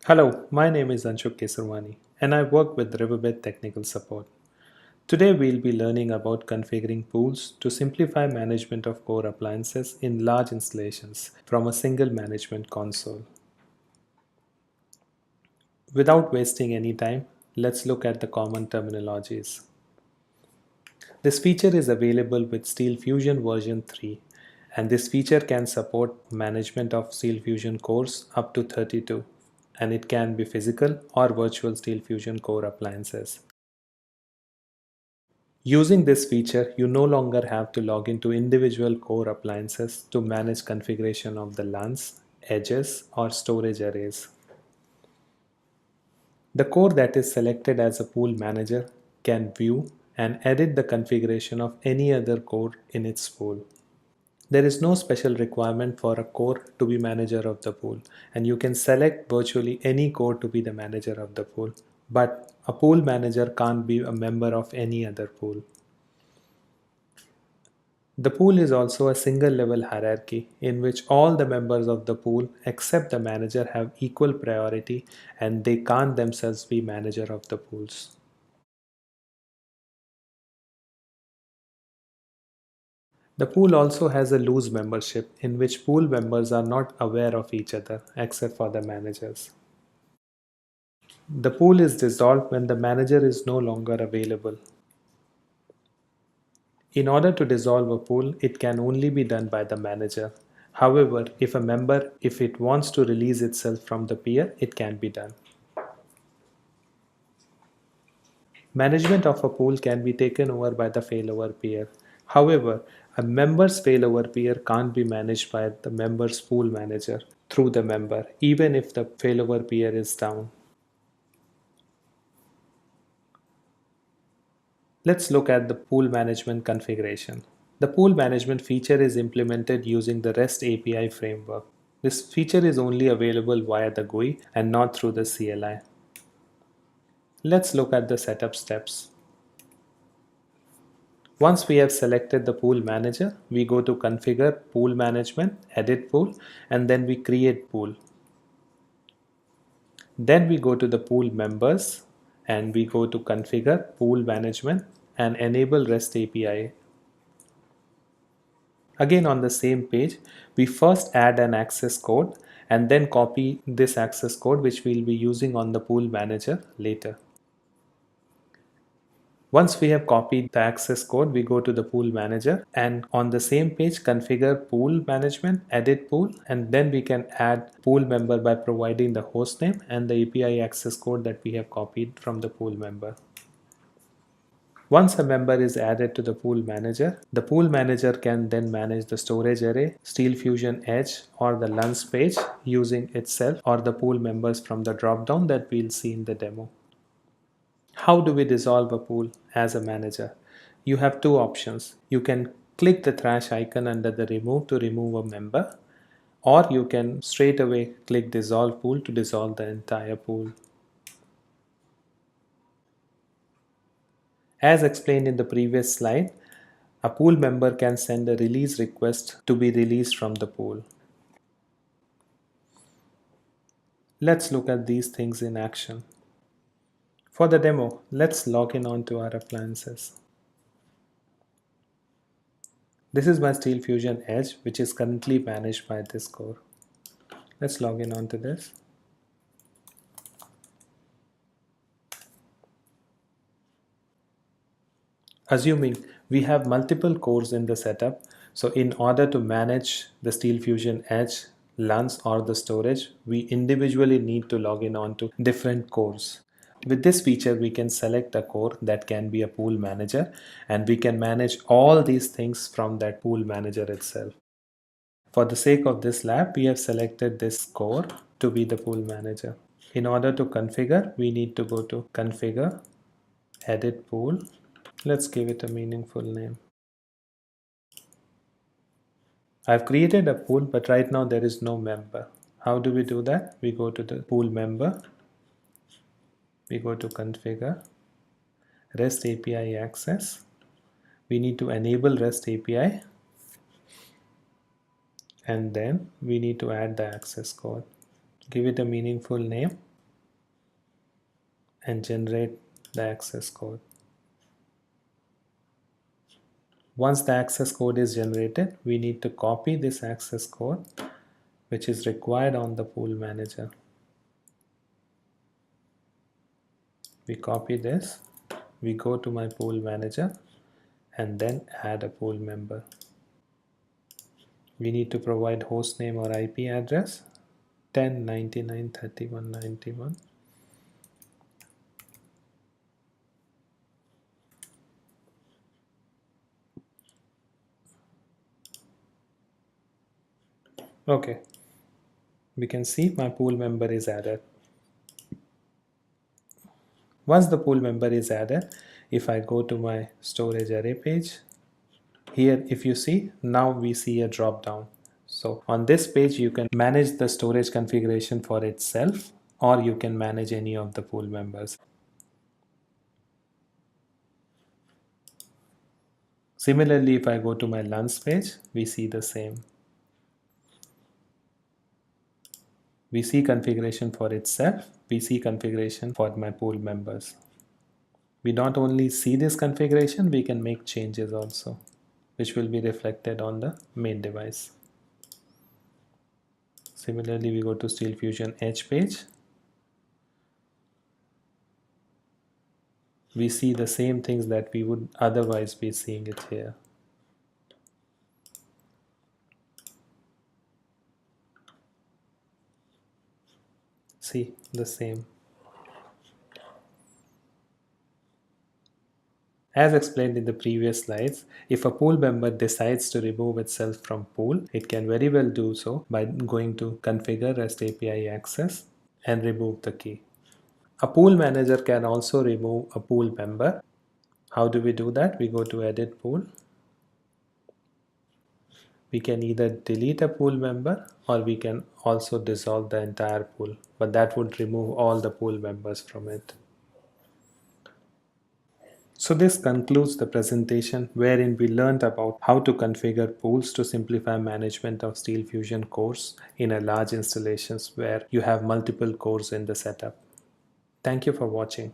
Hello, my name is Anshuk Kesarwani and I work with Riverbed Technical Support. Today we'll be learning about configuring pools to simplify management of core appliances in large installations from a single management console. Without wasting any time, let's look at the common terminologies. This feature is available with SteelFusion version 3 and this feature can support management of SteelFusion cores up to 32 and it can be physical or virtual SteelFusion core appliances. Using this feature, you no longer have to log into individual core appliances to manage configuration of the LANs, edges, or storage arrays. The core that is selected as a pool manager can view and edit the configuration of any other core in its pool. There is no special requirement for a core to be manager of the pool, and you can select virtually any core to be the manager of the pool. But a pool manager can't be a member of any other pool. The pool is also a single level hierarchy in which all the members of the pool except the manager have equal priority and they can't themselves be manager of the pools. The pool also has a loose membership in which pool members are not aware of each other except for the managers. The pool is dissolved when the manager is no longer available. In order to dissolve a pool, it can only be done by the manager. However, if it wants to release itself from the peer, it can be done. Management of a pool can be taken over by the failover peer. However, a member's failover peer can't be managed by the member's pool manager through the member, even if the failover peer is down. Let's look at the pool management configuration. The pool management feature is implemented using the REST API framework. This feature is only available via the GUI and not through the CLI. Let's look at the setup steps. Once we have selected the pool manager, we go to configure pool management, edit pool, and then we create pool. Then we go to the pool members and we go to configure pool management and enable REST API. Again on the same page, we first add an access code and then copy this access code which we'll be using on the pool manager later. Once we have copied the access code, we go to the pool manager and on the same page configure pool management, edit pool, and then we can add pool member by providing the hostname and the API access code that we have copied from the pool member. Once a member is added to the pool manager can then manage the storage array, SteelFusion Edge, or the LUNs page using itself or the pool members from the dropdown that we'll see in the demo. How do we dissolve a pool as a manager? You have two options. You can click the trash icon under the remove to remove a member, or you can straight away click dissolve pool to dissolve the entire pool. As explained in the previous slide, a pool member can send a release request to be released from the pool. Let's look at these things in action. For the demo, let's log in onto our appliances. This is my SteelFusion Edge, which is currently managed by this core. Let's log in onto this. Assuming we have multiple cores in the setup, so in order to manage the SteelFusion Edge, LUNs or the storage, we individually need to log in onto different cores. With this feature, we can select a core that can be a pool manager and we can manage all these things from that pool manager itself. For the sake of this lab, we have selected this core to be the pool manager. In order to configure, we need to go to configure, edit pool. Let's give it a meaningful name. I've created a pool, but right now there is no member. How do we do that? We go to the pool member. We go to configure, REST API access. We need to enable REST API. And then we need to add the access code. Give it a meaningful name. and generate the access code. Once the access code is generated, we need to copy this access code, which is required on the pool manager. We copy this, we go to my pool manager and then add a pool member. We need to provide hostname or IP address 10.99.31.91. Okay, we can see my pool member is added. Once the pool member is added, if I go to my storage array page, here if you see, now we see a drop down. So on this page you can manage the storage configuration for itself, or you can manage any of the pool members. Similarly, if I go to my LUNs page, we see the same. We see configuration for itself, we see configuration for my pool members. We not only see this configuration, we can make changes also, which will be reflected on the main device. Similarly, we go to SteelFusion Edge page. We see the same things that we would otherwise be seeing it here. See the same. As explained in the previous slides, if a pool member decides to remove itself from pool, it can very well do so by going to Configure REST API Access and remove the key. A pool manager can also remove a pool member. How do we do that? We go to Edit Pool. We can either delete a pool member or we can also dissolve the entire pool, but that would remove all the pool members from it. So this concludes the presentation wherein we learned about how to configure pools to simplify management of SteelFusion cores in a large installations where you have multiple cores in the setup. Thank you for watching.